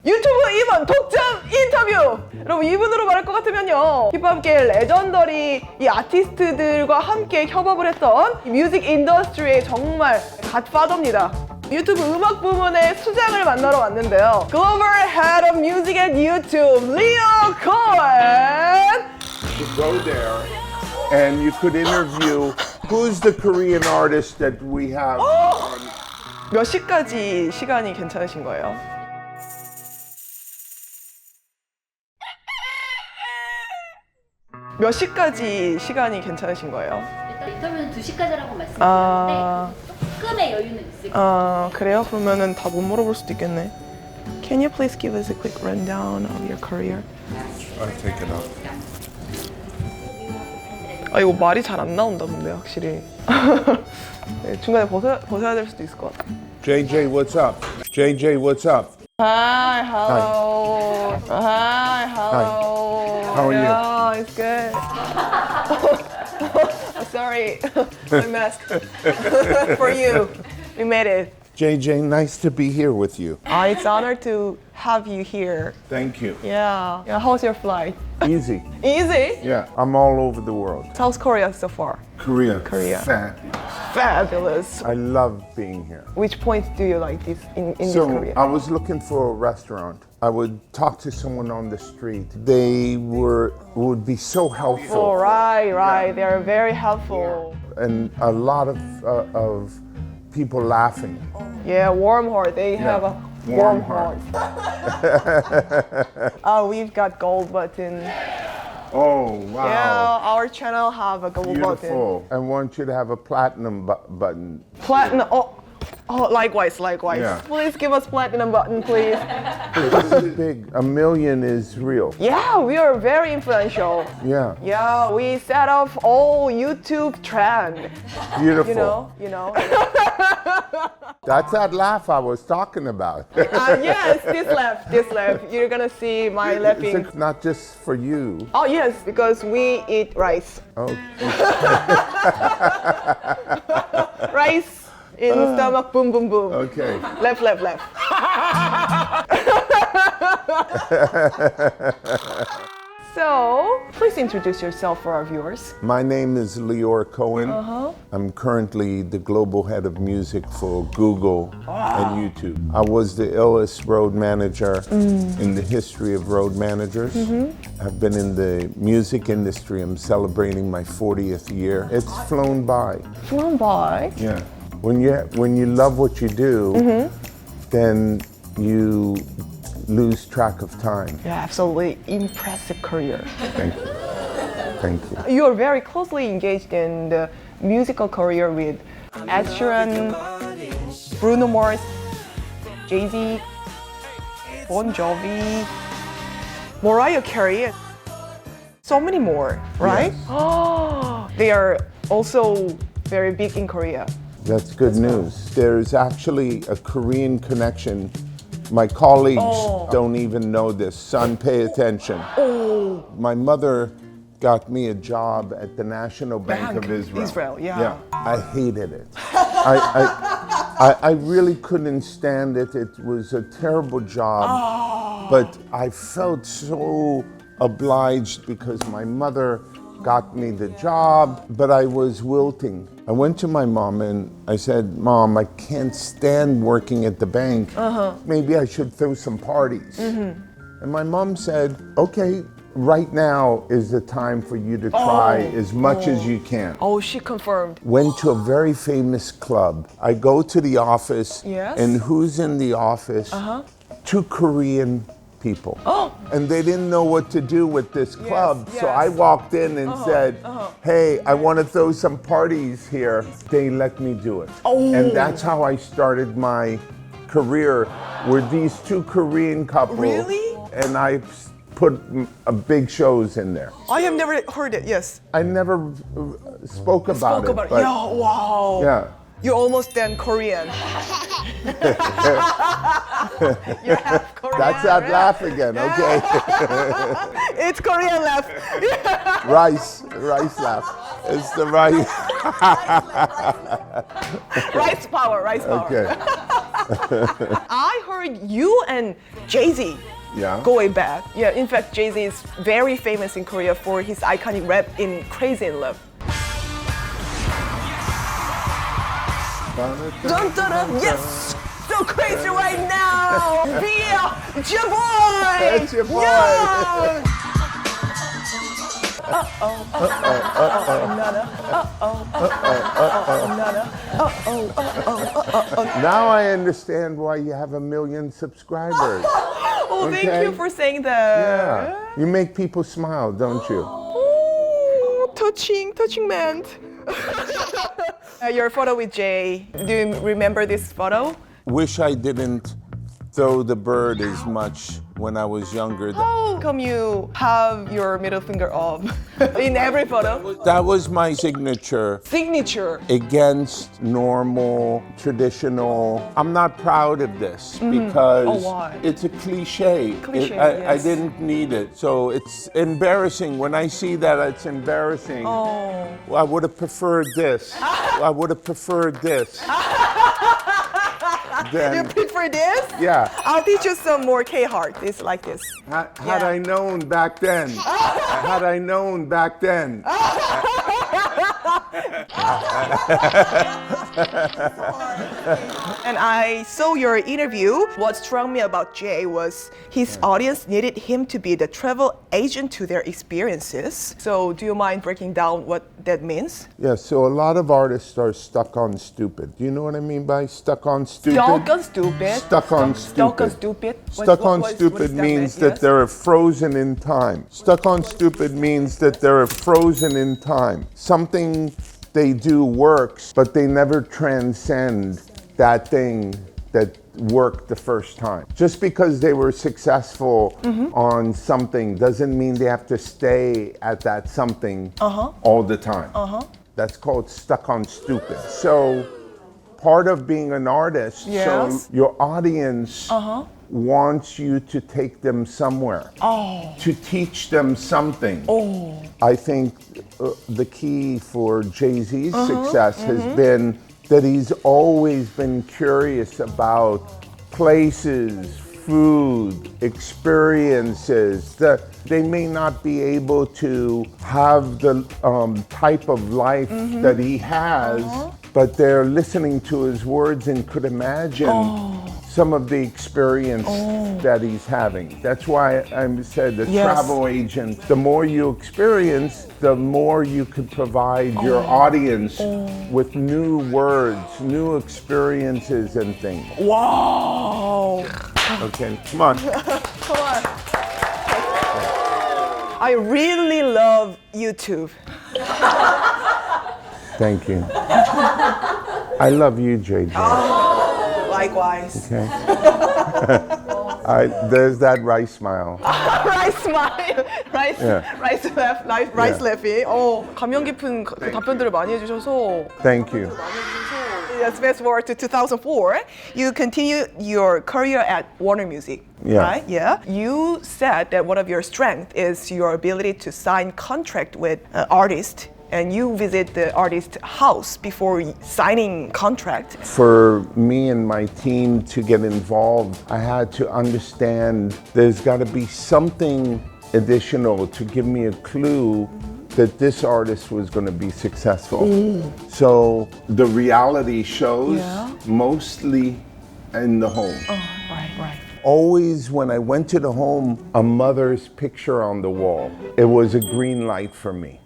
유튜브 2번 독점 인터뷰! 여러분 이분으로 말할 것 같으면요 힙합계의 레전더리 이 아티스트들과 함께 협업을 했던 뮤직 인더스트리의 정말 갓파더입니다. 유튜브 음악 부문의 수장을 만나러 왔는데요. Global Head of Music at YouTube, Leo Cohen! To go there and you could interview who's the Korean artist that we have on. 몇 시까지 시간이 괜찮으신 거예요? 몇 시까지 시간이 괜찮으신 거예요? 일단 인터뷰는 2시까지라고 말씀드렸는데 조금의 여유는 있을 거예요. 그래요? 그러면은 다 못 물어볼 수도 있겠네. Can you please give us a quick rundown of your career? I take it up. 이거 말이 잘 안 나온다 근데 확실히. 네, 중간에 벗어야 될 수도 있을 것 같아. JJ, what's up? JJ, what's up? Hi, hello. Hi, hello. How are you? Yeah, it's good. Sorry, my mask. For you, we made it. JJ, nice to be here with you. It's an honor to have you here. Thank you. Yeah. How's your flight? Easy. Easy. Yeah, I'm all over the world. South Korea so far. Korea. Korea. Fabulous. Fabulous. I love being here. Which point do you like this in this So Korea? I was looking for a restaurant. I would talk to someone on the street. They would be so helpful. Oh, right. They are very helpful. And a lot of people laughing. Yeah, warm heart. They have a warm heart. We've got gold button. Oh, wow. Yeah, our channel have a gold button. Beautiful. I want you to have a platinum button. Platinum. Oh, likewise. Yeah. Please give us platinum button, please. This is big. 1 million is real. Yeah, we are very influential. Yeah. Yeah, we set off all YouTube trend. Beautiful. You know. That's that laugh I was talking about. Yes, this laugh. You're gonna see my laughing. It's not just for you. Oh yes, because we eat rice. Oh, Rice in stomach, boom, boom, boom. okay. Left. So, please introduce yourself for our viewers. My name is Leo Cohen. I'm currently the global head of music for Google and YouTube. I was the illest road manager in the history of road managers. I've been in the music industry. I'm celebrating my 40th year. It's flown by. Flown by. Yeah. When you love what you do, then you lose track of time. Yeah, absolutely impressive career. Thank you. Thank you. You are very closely engaged in the musical career with Ed Sheeran, Bruno Mars, Jay-Z, Bon Jovi, Mariah Carey, so many more, right? Yes. They are also very big in Korea. That's good news. There's actually a Korean connection. My colleagues don't even know this. Son, pay attention. My mother got me a job at the National Bank of Israel. Yeah. I hated it. I really couldn't stand it. It was a terrible job. But I felt so obliged because my mother got me the job, but I was wilting. I went to my mom and I said, Mom, I can't stand working at the bank. Maybe I should throw some parties. And my mom said, okay, right now is the time for you to try as much as you can. Oh, she confirmed. Went to a very famous club. I go to the office, Yes. and who's in the office? 2 Korean people. And they didn't know what to do with this club. So yes. I walked in and said, hey, I want to throw some parties here. They let me do it. And that's how I started my career, were these 2 Korean couples. Really? And I put big shows in there. I have never heard it, yes. I never spoke about it. but- Yeah, wow. Yeah. You're almost then Korean. You're half Korean. That's that laugh again, okay? It's Korean laugh. rice laugh. It's the rice. Rice power. Okay. I heard you and Jay-Z Yeah. go way back. Yeah, in fact, Jay-Z is very famous in Korea for his iconic rap in Crazy in Love. Dun, dun, dun, yes! So crazy right now! Yeah! It's your boy! That's your boy. Yeah! Now I understand why you have 1 million subscribers. Oh, thank Okay. you for saying that. Yeah. You make people smile, don't you? Oh, touching man. Your photo with Jay. Do you remember this photo? Wish I didn't throw the bird as much when I was younger. How come you have your middle finger up in every photo? That was my signature Signature. against normal, traditional. I'm not proud of this because Oh, why? it's a cliche. Cliche, I yes. didn't need it. So it's embarrassing. When I see that, it's embarrassing. Oh. Well, I would have preferred this. I would have preferred this. You Then, prefer this? yeah. I'll teach you some more K-Heart. It's like this. Had Yeah. I known back then. Had I known back then. And I saw your interview. What struck me about Jay was his audience needed him to be the travel agent to their experiences. So do you mind breaking down what that means? Yeah, so a lot of artists are stuck on stupid. Do you know what I mean by stuck on stupid? Stuck on stupid. Stuck on Stuck on stupid. stupid. Stuck on what stupid does that means mean? that Yes? they're frozen in time. Stuck on stupid means that they're frozen in time. Something they do works, but they never transcend that thing that worked the first time. Just because they were successful on something doesn't mean they have to stay at that something all the time. That's called stuck on stupid. So part of being an artist, Yes. so your audience wants you to take them somewhere, to teach them something. I think the key for Jay-Z's success has been that he's always been curious about places, food, experiences that they may not be able to have the type of life that he has, but they're listening to his words and could imagine some of the experience that he's having. That's why I said the Yes. travel agent, the more you experience, the more you could provide your audience with new words, new experiences and things. Wow. Okay, come on. Come on. I really love YouTube. Thank you. I love you, JJ. Likewise. Okay. There's that rice smile. Rice smile. Rice, Yeah. rice laugh, rice Yeah. laughing. 감명 깊은 그 답변들을 많이 해주셔서. Thank you. Let's fast forward to 2004. You continue your career at Warner Music, Yeah. right? Yeah. You said that one of your strengths is your ability to sign contract with artists, and you visit the artist house before signing contract. For me and my team to get involved, I had to understand there's got to be something additional to give me a clue that this artist was going to be successful. So the reality shows Yeah. mostly in the home. Right. Always when I went to the home, a mother's picture on the wall. It was a green light for me.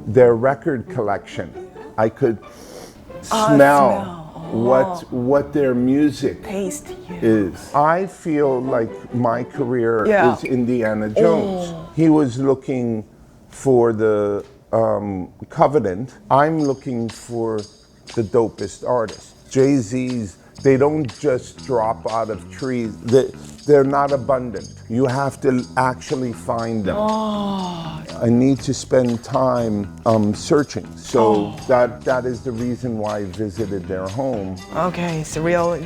Their record collection, I could smell what their music Taste. is. I feel like my career Yeah. is Indiana Jones. He was looking for the Covenant. I'm looking for the dopest artist. Jay-Z's, they don't just drop out of trees. They're not abundant. You have to actually find them. I need to spend time searching. So that is the reason why I visited their home, Okay, it's the real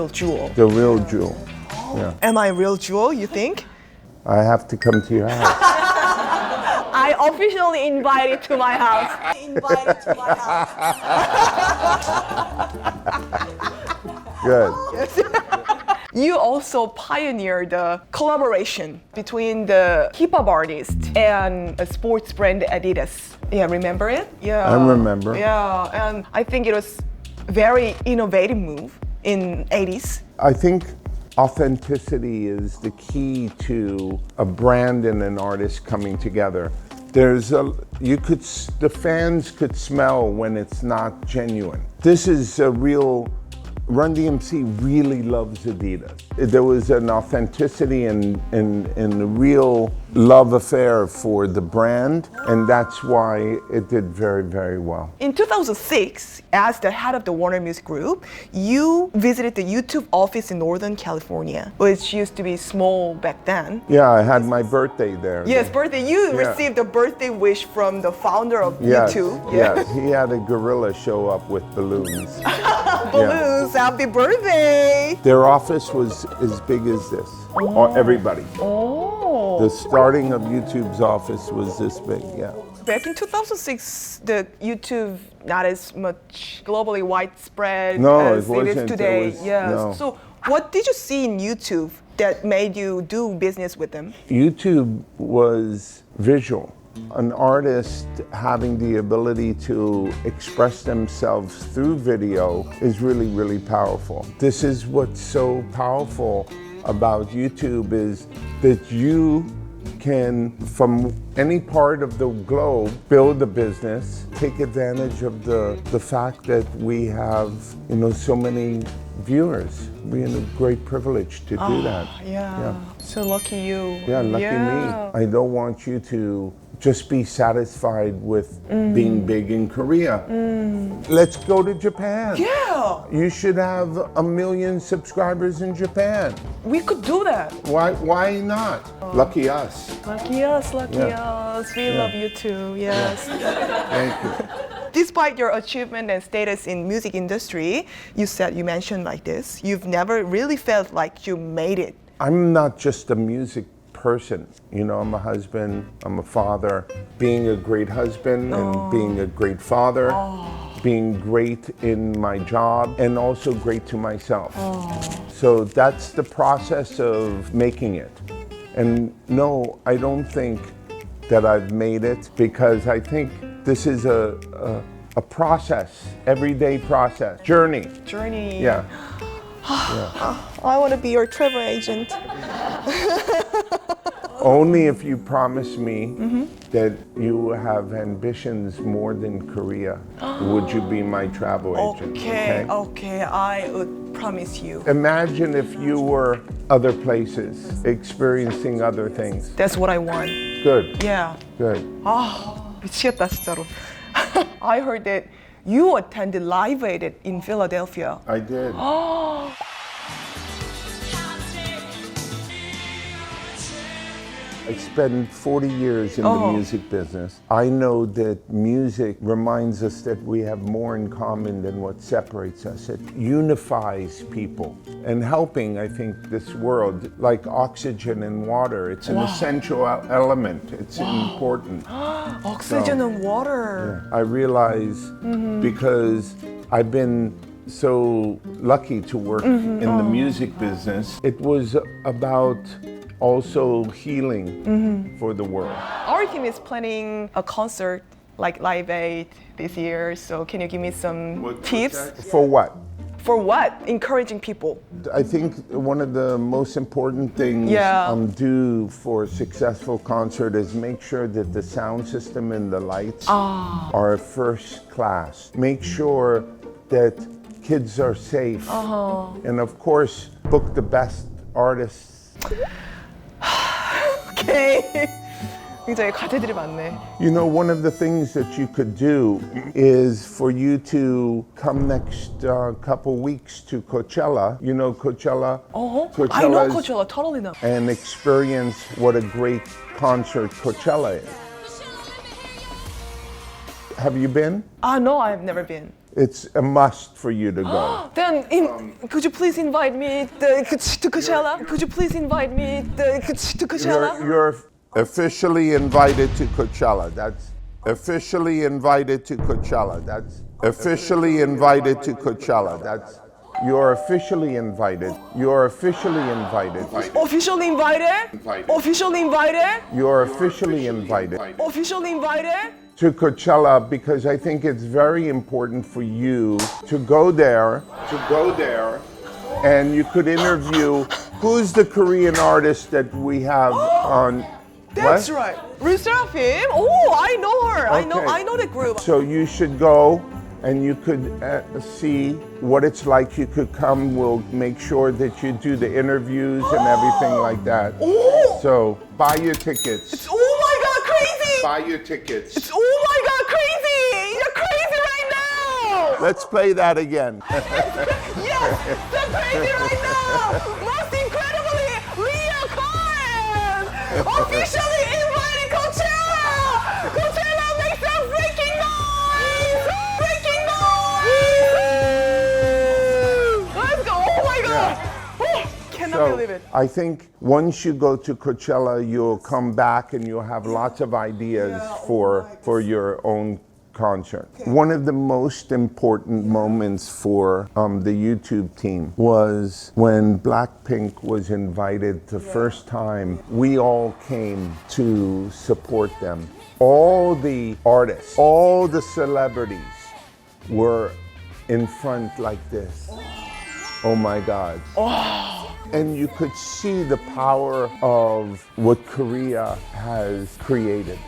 jewel. the real jewel. Yeah. Am I a real jewel, you think? I have to come to your house. I officially invited to my house. Invited to my house. Good. Yes. You also pioneered the collaboration between the hip hop artist and a sports brand Adidas. Yeah, remember it? Yeah. I remember. Yeah, and I think it was very innovative move in 80s. I think authenticity is the key to a brand and an artist coming together. The fans could smell when it's not genuine. This is a real, Run DMC really loves Adidas. There was an authenticity and a real love affair for the brand, and that's why it did very, very well. In 2006, as the head of the Warner Music Group, you visited the YouTube office in Northern California, which used to be small back then. Yeah, I had my birthday there. Yes, birthday. You Yeah. received a birthday wish from the founder of Yes, YouTube. yes. He had a gorilla show up with balloons. Balloons, happy birthday! Their office was as big as this. Everybody. Oh. The starting of YouTube's office was this big, yeah. Back in 2006, the YouTube not as much globally widespread No, as it it is wasn't. today. It was- Yes. no. So, what did you see in YouTube that made you do business with them? YouTube was visual. An artist having the ability to express themselves through video is really, really powerful. This is what's so powerful about YouTube is that you can, from any part of the globe, build a business, take advantage of the fact that we have, so many viewers. We're in a great privilege to do that. Yeah. So lucky you. Yeah, lucky me. I don't want you to just be satisfied with being big in Korea. Let's go to Japan. Yeah, You should have 1 million subscribers in Japan. we could do that. Why not? Lucky us. Lucky us, lucky Yeah. us. We love you too. Yes. Thank you. Despite your achievement and status in music industry, you mentioned like this, you've never really felt like you made it. I'm not just a music person. I'm a husband, I'm a father. Being a great husband and being a great father, being great in my job, and also great to myself. So that's the process of making it. And no, I don't think that I've made it, because I think this is a process, everyday process, journey. Journey. Yeah. I want to be your travel agent. Only if you promise me that you have ambitions more than Korea, would you be my travel agent? Okay, I would promise you. Imagine if you were other places, experiencing other things. That's what I want. Good, Yeah. good. 미치겠다 진짜로. I heard that you attended Live Aid in Philadelphia. I did. I spent 40 years in the music business. I know that music reminds us that we have more in common than what separates us. It unifies people. And helping, I think, this world, like oxygen and water, it's an essential element. It's important. Oxygen and water. I realize because I've been so lucky to work in the music business, it was about also healing for the world. Our team is planning a concert like Live Aid this year. So can you give me some tips? For what? For what? Encouraging people. I think one of the most important things do for a successful concert is make sure that the sound system and the lights are first class. Make sure that kids are safe. And of course, book the best artists. Okay. 굉장히 과제들이 많네. One of the things that you could do is for you to come next couple weeks to Coachella. You know Coachella? I know Coachella, totally know. And experience what a great concert Coachella is. Have you been? No, I've never been. It's a must for you to go. Then, could you please invite me to Coachella? Could you please invite me to Coachella? You're officially invited to Coachella. That's officially invited to Coachella. That's officially invited to Coachella. That's You're officially invited. You're officially invited. Officially invited? Officially invited? You're officially invited Officially invited? to Coachella because I think it's very important for you to go there, and you could interview who's the Korean artist that we have on. That's what? right. Ru Seraphim? Oh, I know her. Okay. I know the group. So you should go and you could see what it's like. You could come. We'll make sure that you do the interviews and everything like that. Oh! So buy your tickets. Oh my God, crazy! Buy your tickets. Oh my God, crazy! You're crazy right now! Let's play that again. Yes, so crazy right now! Most incredibly, Leah Cohen! Officially invited Coachella! Coachella makes some breaking noise! Breaking noise! Let's go! Oh my God! Oh, cannot believe it. I think once you go to Coachella, you'll come back and you'll have lots of ideas for your own concert. One of the most important moments for the YouTube team was when Blackpink was invited the first time. We all came to support them. All the artists, all the celebrities were in front like this. Oh my God. And you could see the power of what Korea has created.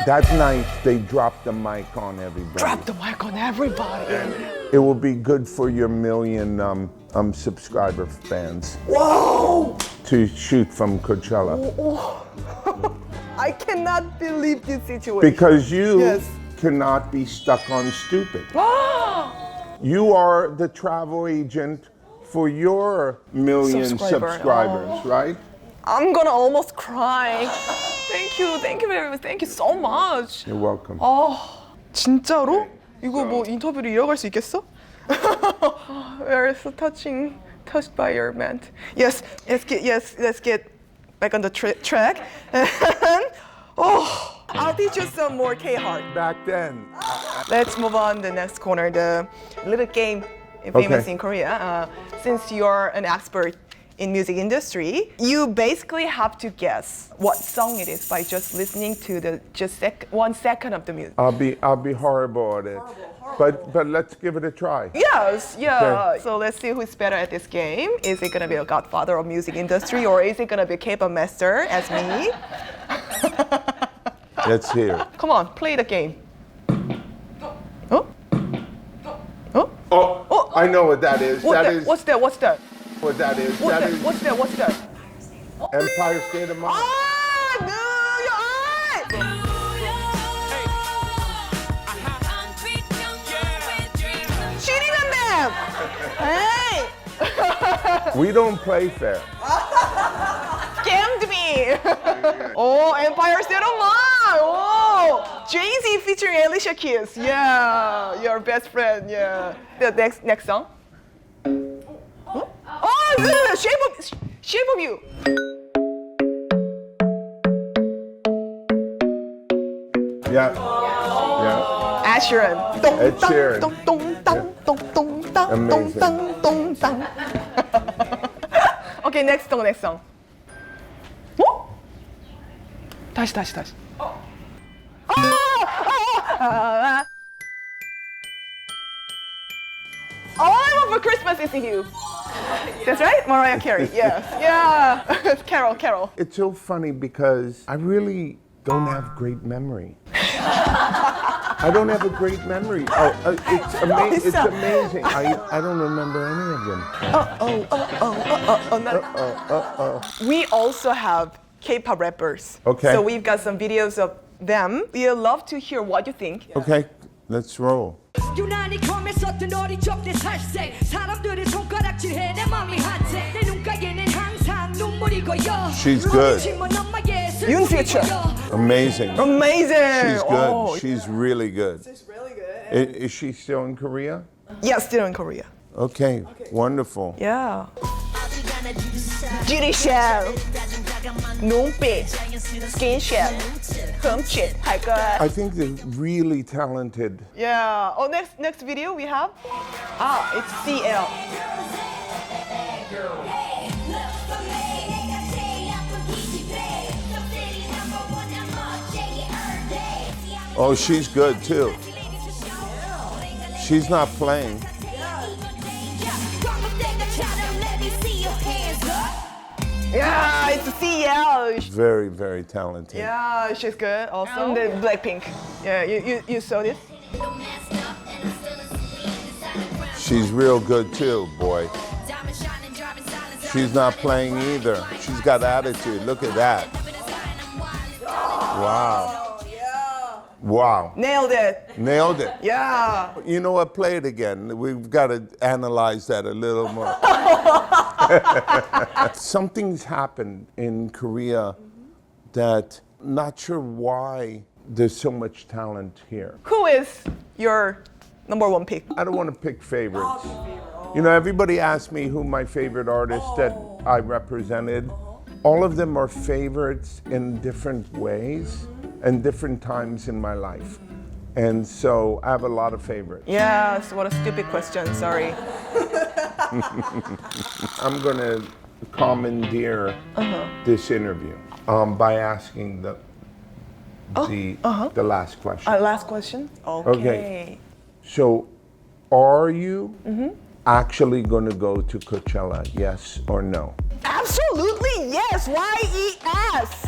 That night, they dropped the mic on everybody. Drop the mic on everybody. It will be good for your million subscriber fans Whoa! to shoot from Coachella. I cannot believe this situation. Because you Yes. cannot be stuck on stupid. You are the travel agent for your million Subscriber. subscribers, right? I'm gonna almost cry. Thank you very much. Thank you so much. You're welcome. 진짜로? 이거 뭐 인터뷰로 이어갈 수 있겠어? We are so touched by your ment. Yes, let's get back on the track. And, I'll teach you some more K-Heart. Back then, Let's move on to the next corner, the little game famous Okay. in Korea. Since you're an expert in music industry, you basically have to guess what song it is by just listening to the 1 second of the music. I'll be horrible at it. But let's give it a try. Yes, yeah. Okay. So let's see who's better at this game. Is it gonna be a godfather of music industry or is it gonna be a K-pop master as me? Let's hear it. Come on, play the game. Oh? Oh? Oh, I know what that is. That is What's that? What's that? what that is. What's That that? is What's that? What's that? Empire State of Mind. Ah, no, your eye! Cheating on them! Hey! We don't play fair. Scammed me! Oh, Empire State of Mind! Oh! Jay-Z featuring Alicia Keys. Yeah, your best friend. Yeah. The next song. Huh? Oh, no, Shape of You. Yeah. Yeah. Ed Sheeran. Dong, Ed dong, Sheeran. dong, dong, dong, dong, dong, dong, Amazing. dong, dong, dong. Okay, next song. 어? 다시. All I want for Christmas is you. That's right, Mariah Carey. Yes, yeah. Carol. It's so funny because I really don't have great memory. I don't have a great memory. It's amazing. I don't remember any of them. We also have K-pop rappers. Okay. So we've got some videos of them. We'd love to hear what you think. Okay, let's roll. 유난히 검했었던 어리적대 살색 사람들이 손가락질해 내 맘이 한색 내 눈가에는 항상 눈물이 고여 She's good. Yoon Future. Amazing. Amazing. She's good. Oh, She's really good. she's really good. Is she still in Korea? Yeah, still in Korea. Okay, wonderful. Yeah. Judy Shell. 눈빛. Skin shell. 흠칫 할 것. I think they're really talented. Yeah. Oh, next video we have. It's CL. Oh, she's good too. She's not playing. Yeah, it's CL. Very, very talented. Yeah, she's good. Also, the Blackpink. Yeah, you saw this? She's real good too, boy. She's not playing either. She's got attitude. Look at that. Wow. Wow. Nailed it. Nailed it. Yeah. You know what? Play it again. We've got to analyze that a little more. Something's happened in Korea that not sure why there's so much talent here. Who is your number one pick? I don't want to pick favorites. You know, everybody asks me who my favorite artists that I represented. All of them are favorites in different ways and different times in my life. And so I have a lot of favorites. Yes, what a stupid question. Sorry. I'm going to commandeer this interview by asking the last question. Last question. Okay. So, are you actually going to go to Coachella? Yes or no? Absolutely yes. YES.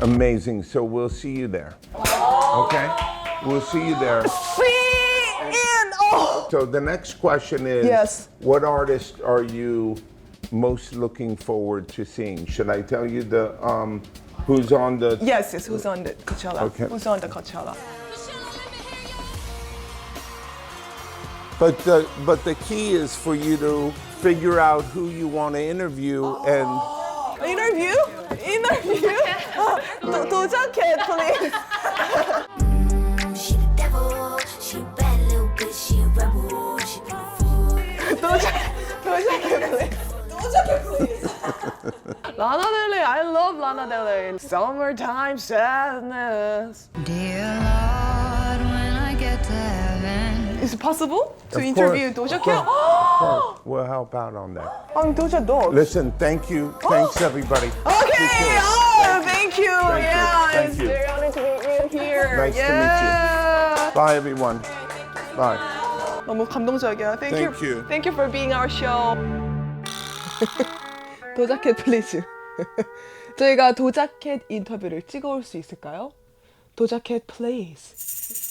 Amazing. So we'll see you there. Okay? We'll see you there. So the next question is, Yes. what artist are you most looking forward to seeing? Should I tell you the who's on the? Yes, who's on the Coachella? Okay. Who's on the Coachella? But the key is for you to figure out who you want to interview and. Interview? 도착해, please. She the devil, she a bad little bitch, she a rebel, she beautiful. 도착해, please. Lana Del Rey, I love Lana Del Rey. Summertime sadness. Dear Lord, when I get to heaven. Is it possible to Of interview course, Doja of Cat? course, we'll help out on that. I'm Doja Dog. Listen, thank you. Thanks, everybody. Okay, Appreciate it. thank you. Thank you. Yeah, Thank it's you. very honored to meet you here. Nice to meet you. yeah. Bye, everyone. Bye. 너무 감동적이야. Thank you. Thank you for being our show. 도자켓 플리즈. 저희가 도자켓 인터뷰를 찍어올 수 있을까요? 도자켓 플리즈.